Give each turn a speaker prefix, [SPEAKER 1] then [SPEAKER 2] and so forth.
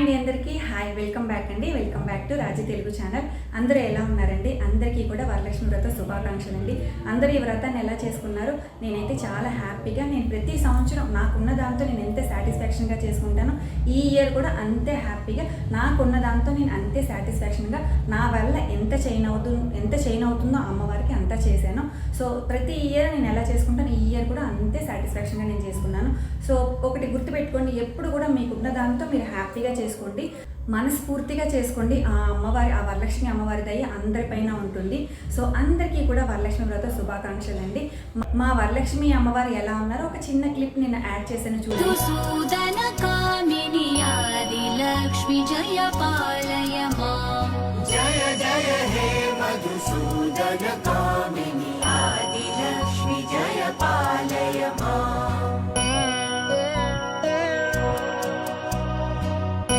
[SPEAKER 1] అండి అందరికీ hi, welcome back అండి. Welcome back to Raji Telugu channel. అందరూ ఎలా ఉన్నారండి? అందరికీ కూడా వరలక్ష్మి వ్రత శుభాకాంక్షలు అండి. అందరూ ఈ వ్రతాన్ని ఎలా చేసుకున్నారు? నేనైతే చాలా హ్యాపీగా, నేను ప్రతి సంవత్సరం నాకున్న దాంతో నేను ఎంత సాటిస్ఫాక్షన్గా చేసుకుంటానో ఈ ఇయర్ కూడా అంతే హ్యాపీగా నాకున్న దాంతో నేను అంతే సాటిస్ఫాక్షన్గా నా వల్ల ఎంత చైన్ అవుతుందో అమ్మవారికి అంతా చేశాను. సో ప్రతి ఇయర్ నేను ఎలా చేసుకుంటాను, ఈ ఇయర్ కూడా అంతే సాటిస్ఫాక్షన్గా నేను చేసుకున్నాను. సో ఒకటి గుర్తుపెట్టుకోండి, ఎప్పుడు కూడా మీకున్న దాంతో మీరు హ్యాపీగా చేసుకోండి, మనస్ఫూర్తిగా చేసుకోండి. ఆ అమ్మవారి, ఆ వరలక్ష్మి అమ్మవారి దయ అందరిపైన ఉంటుంది. సో అందరికీ కూడా వరలక్ష్మి వ్రత శుభాకాంక్షలు అండి. మా వరలక్ష్మి అమ్మవారు ఎలా ఉన్నారో ఒక చిన్న క్లిప్ నేను యాడ్ చేశాను చూడండి.
[SPEAKER 2] జయ జయ హే మధుసూదన కామిని ఆదిలక్ష్మి జయ పాలయ మాం.